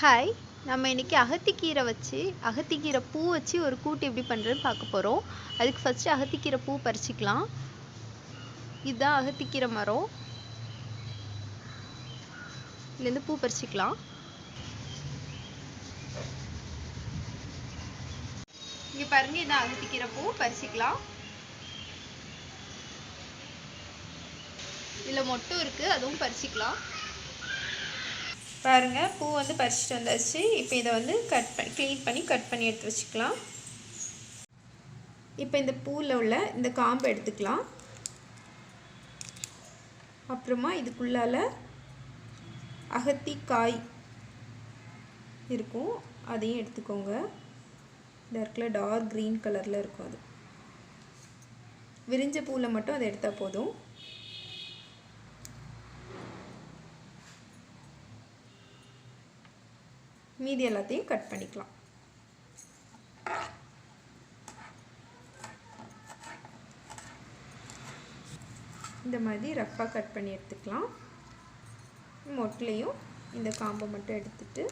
Hi. நம்ம இன்னைக்கு அகத்திக்கீரை பூ வச்சு ஒரு கூட்டு எப்படி பண்ணுறதுன்னு பார்க்க போகிறோம். அதுக்கு ஃபஸ்ட்டு அகத்திக்கீரை பூ பறிச்சிக்கலாம். இதுதான் அகத்திக்கீரை மரம். இதுலேருந்து பூ பறிச்சிக்கலாம். இங்கே பாருங்க, இதுதான் அகத்திக்கீரை பூ, பறிச்சிக்கலாம். இதில் மொட்டும் இருக்குது, அதுவும் பறிச்சிக்கலாம். பாருங்கள், பூ வந்து பறிச்சிட்டு வந்தாச்சு. இப்போ இதை வந்து க்ளீன் பண்ணி கட் பண்ணி எடுத்து வச்சுக்கலாம். இப்போ இந்த பூவில் உள்ள இந்த காம்பை எடுத்துக்கலாம். அப்புறமா இதுக்குள்ளால அகத்திக்காய் இருக்கும், அதையும் எடுத்துக்கோங்க. டார்க்கில் டார்க் க்ரீன் கலரில் இருக்கும். அது விரிஞ்ச பூவில் மட்டும் அதை எடுத்தால் போதும். மீதி எல்லாத்தையும் கட் பண்ணிக்கலாம். இந்த மாதிரி ரஃப்பாக கட் பண்ணி எடுத்துக்கலாம். மொட்லையும் இந்த காம்பை மட்டும் எடுத்துட்டு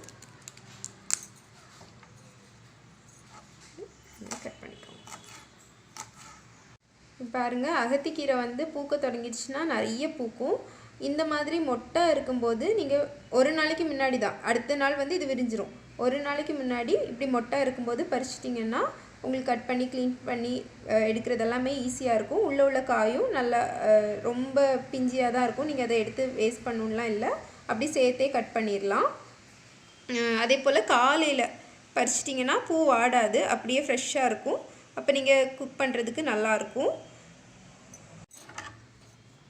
கட் பண்ணிக்கலாம். பாருங்க, அகத்திக்கீரை வந்து பூக்க தொடங்கிடுச்சுன்னா நிறைய பூக்கும். இந்த மாதிரி மொட்டை இருக்கும்போது நீங்கள் ஒரு நாளைக்கு முன்னாடி தான், அடுத்த நாள் வந்து இது விரிஞ்சிரும். ஒரு நாளைக்கு முன்னாடி இப்படி மொட்டை இருக்கும்போது பறிச்சிட்டிங்கன்னா உங்களுக்கு கட் பண்ணி க்ளீன் பண்ணி எடுக்கிறது எல்லாமே ஈஸியாக இருக்கும். உள்ள காயும் நல்லா ரொம்ப பிஞ்சியாக தான் இருக்கும். நீங்கள் அதை எடுத்து வேஸ்ட் பண்ணணும்லாம் இல்லை, அப்படி சேர்த்தே கட் பண்ணிடலாம். அதே போல் காலையில் பறிச்சிட்டிங்கன்னா பூ வாடாது, அப்படியே ஃப்ரெஷ்ஷாக இருக்கும். அப்போ நீங்கள் குக் பண்ணுறதுக்கு நல்லாயிருக்கும்.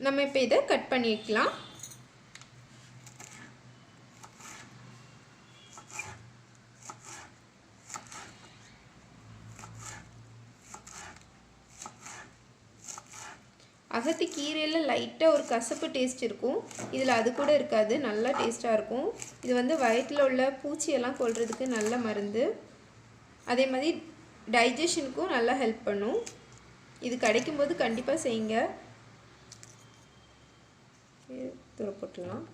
நம்ம இப்போ இதை கட் பண்ணிக்கலாம். அகத்திக்கீரையில் லைட்டாக ஒரு கசப்பு டேஸ்ட் இருக்கும். இதில் அது கூட இருக்காது, நல்லா டேஸ்ட்டாக இருக்கும். இது வந்து வயிற்றில் உள்ள பூச்சியெல்லாம் கொல்றதுக்கு நல்ல மருந்து. அதே மாதிரி டைஜஷனுக்கும் நல்லா ஹெல்ப் பண்ணும். இது கிடைக்கும்போது கண்டிப்பாக செய்யுங்க. தூர போட்டுடலாம்.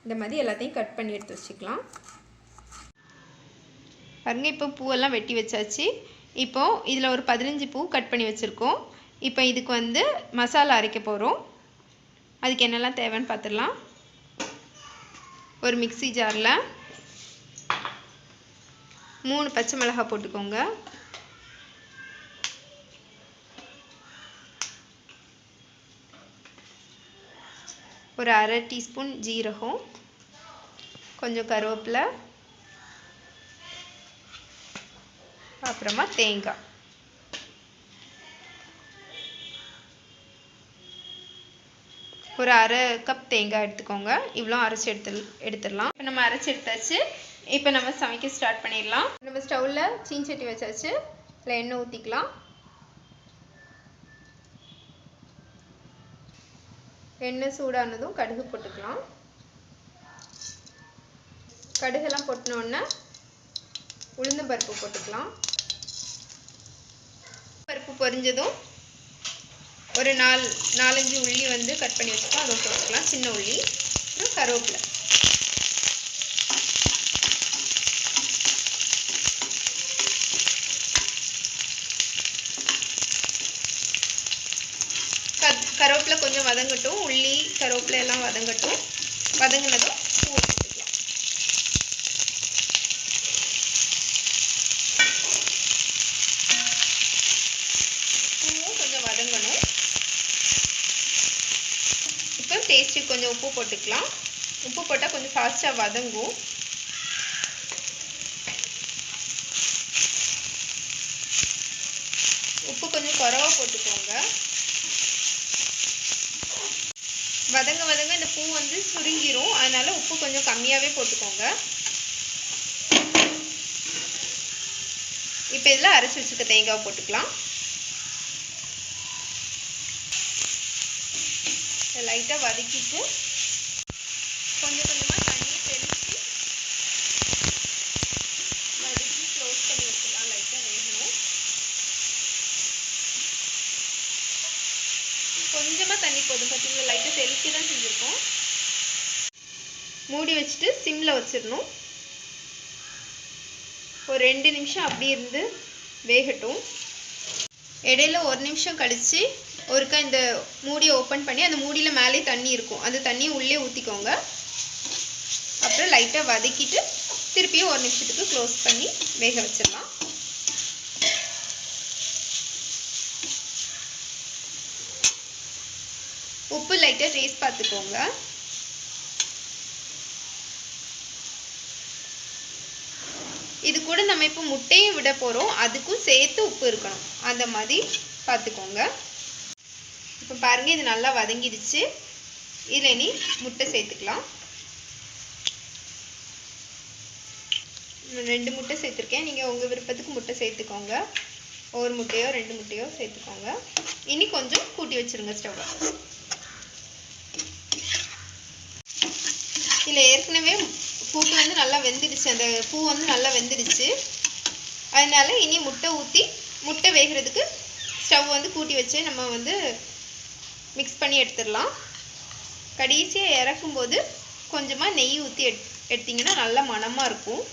இந்த மாதிரி எல்லாத்தையும் கட் பண்ணி எடுத்து வச்சுக்கலாம். பாருங்க, இப்போ பூவெல்லாம் வெட்டி வச்சாச்சு. இப்போ இதில் ஒரு 15 பூ கட் பண்ணி வச்சுருக்கோம். இப்போ இதுக்கு வந்து மசாலா அரைக்க போகிறோம். அதுக்கு என்னெல்லாம் தேவைன்னு பார்த்துடலாம். ஒரு மிக்ஸி ஜாரில் 3 பச்சை மிளகாய் போட்டுக்கோங்க. ஒரு அரை டீஸ்பூன் ஜீரகம், கொஞ்சம் கருவேப்பிலை, அப்புறமா தேங்காய். ஒரு அரை கப் தேங்காய் எடுத்துக்கோங்க. இவ்வளோ அரைச்சி எடுத்துடலாம். இப்போ நம்ம அரைச்சி எடுத்தாச்சு. இப்போ நம்ம சமைக்க ஸ்டார்ட் பண்ணிடலாம். நம்ம ஸ்டவ்வில் சீன்சட்டி வச்சாச்சு. இதில் எண்ணெய் ஊற்றிக்கலாம். எண்ணெய் சூடானதும் கடுகு போட்டுக்கலாம். கடுகெல்லாம் போட்டினோடனே உளுந்தம் பருப்பு போட்டுக்கலாம். பருப்பு பொரிஞ்சதும் ஒரு 4-5 உள்ளி வந்து கட் பண்ணி வச்சுக்கலாம், அதை போட்டுக்கலாம். சின்ன உள்ளி, அப்புறம் கருவேப்பிலை. கருவேப்பிலை கொஞ்சம் வதங்கட்டும். உள்ளி கருவேப்பிலை எல்லாம் வதங்கட்டும். வதங்கினதும் பூ போட்டுக்கலாம். பூவும் கொஞ்சம் வதங்கணும். இப்போ டேஸ்ட்டுக்கு கொஞ்சம் உப்பு போட்டுக்கலாம். உப்பு போட்டால் கொஞ்சம் ஃபாஸ்ட்டாக வதங்கும். உப்பு கொஞ்சம் குறைவா போட்டுக்கோங்க. வதங்க இந்த பூ வந்து சுருங்கிரும், அதனால உப்பு கொஞ்சம் கம்மியாகவே போட்டுக்கோங்க. இப்போ இதில் அரைச்சி வச்சுக்க தேங்காய் போட்டுக்கலாம். லைட்டாக வதக்கிட்டு கொஞ்சம் கொஞ்சமாக தண்ணியை தெளித்து வதக்கி க்ளோஸ் பண்ணி வச்சுக்கலாம். லைட்டாக வேகணும். கொஞ்சமாக தண்ணி போதும். பார்த்தீங்களா, லைட்டாக தெளித்து தான் செஞ்சுருக்கோம். மூடி வச்சுட்டு சிம்மில் வச்சிடணும். ஒரு 2 நிமிஷம் அப்படி இருந்து வேகட்டும். இடையில 1 நிமிஷம் கழித்து ஒருக்கா இந்த மூடியை ஓப்பன் பண்ணி அந்த மூடியில் மேலே தண்ணி இருக்கும், அந்த தண்ணியை உள்ளே ஊற்றிக்கோங்க. அப்புறம் லைட்டாக வதக்கிட்டு திருப்பியும் 1 நிமிஷத்துக்கு க்ளோஸ் பண்ணி வேக வச்சிடலாம். உப்பு லைட்டாக டேஸ்ட் பார்த்துக்கோங்க. இது கூட நம்ம இப்போ முட்டையும் விட போகிறோம், அதுக்கும் சேர்த்து உப்பு இருக்கணும், அந்த மாதிரி பார்த்துக்கோங்க. இப்போ பாருங்கள், இது நல்லா வதங்கிடுச்சு. இதில் இனி முட்டை சேர்த்துக்கலாம். 2 முட்டை சேர்த்துருக்கேன். நீங்கள் உங்கள் விருப்பத்துக்கு முட்டை சேர்த்துக்கோங்க. 1 முட்டையோ 2 முட்டையோ சேர்த்துக்கோங்க. இனி கொஞ்சம் கூட்டி வச்சுருங்க ஸ்டவ்வை. இதில் ஏற்கனவே கூட்டு வந்து நல்லா வெந்துடுச்சு, அந்த பூ வந்து நல்லா வெந்துடுச்சு. அதனால இனி முட்டை ஊற்றி முட்டை வேகிறதுக்கு ஸ்டவ் வந்து கூட்டி வச்சு நம்ம வந்து மிக்ஸ் பண்ணி எடுத்துடலாம். கடைசியாக இறக்கும்போது கொஞ்சமாக நெய் ஊற்றி எடுத்திங்கன்னா நல்லா மணமாக இருக்கும்.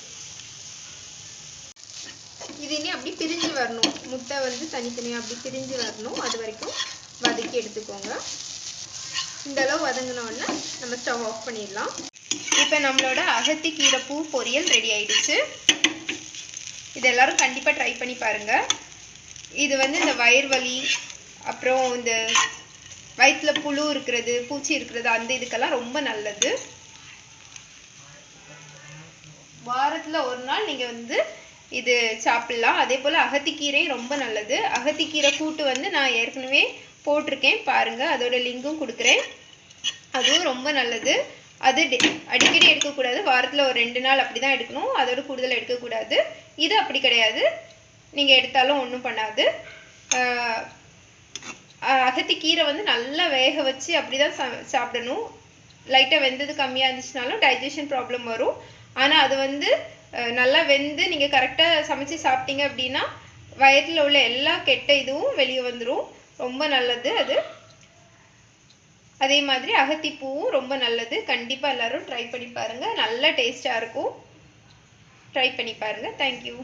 இது இனி அப்படி பிரிஞ்சு வரணும், முட்டை வந்து தனித்தனியாக அப்படி பிரிஞ்சு வரணும். அது வரைக்கும் வதக்கி எடுத்துக்கோங்க. இந்த அளவு வதங்கினோடனே நம்ம ஸ்டவ் ஆஃப் பண்ணிடலாம். இப்போ நம்மளோட அகத்திக்கீரை பூ பொரியல் ரெடி ஆயிடுச்சு. இது எல்லாரும் கண்டிப்பாக ட்ரை பண்ணி பாருங்கள். இது வந்து இந்த வயிறு வலி, அப்புறம் இந்த வயிற்றில் புழு இருக்கிறது, பூச்சி இருக்கிறது, அந்த இதுக்கெல்லாம் ரொம்ப நல்லது. வாரத்தில் ஒரு நாள் நீங்கள் வந்து இது சாப்பிட்லாம். அதே போல் அகத்திக்கீரையும் ரொம்ப நல்லது. அகத்திக்கீரை கூட்டு வந்து நான் ஏற்கனவே போட்டிருக்கேன், பாருங்கள், அதோட லிங்கும் கொடுக்குறேன். அதுவும் ரொம்ப நல்லது. அது அடிக்கடி எடுக்கக்கூடாது, வாரத்தில் ஒரு 2 நாள் அப்படி தான் எடுக்கணும், அதோட கூடுதல் எடுக்கக்கூடாது. இது அப்படி கிடையாது, நீங்கள் எடுத்தாலும் ஒன்றும் பண்ணாது. அகத்திக்கீரை வந்து நல்லா வேக வச்சு அப்படி தான் சாப்பிடணும். லைட்டாக வெந்தது கம்மியாக இருந்துச்சுனாலும் டைஜஷன் ப்ராப்ளம் வரும். ஆனால் அது வந்து நல்லா வெந்து நீங்கள் கரெக்டாக சமைச்சு சாப்பிட்டீங்க அப்படின்னா வயிற்றில் உள்ள எல்லா கெட்ட இதுவும் வெளியே வந்துடும். ரொம்ப நல்லது அது. அதே மாதிரி அகத்திப்பூவும் ரொம்ப நல்லது. கண்டிப்பாக எல்லாரும் ட்ரை பண்ணி பாருங்கள், நல்ல டேஸ்ட்டாக இருக்கும். ட்ரை பண்ணி பாருங்கள். தேங்க்யூ.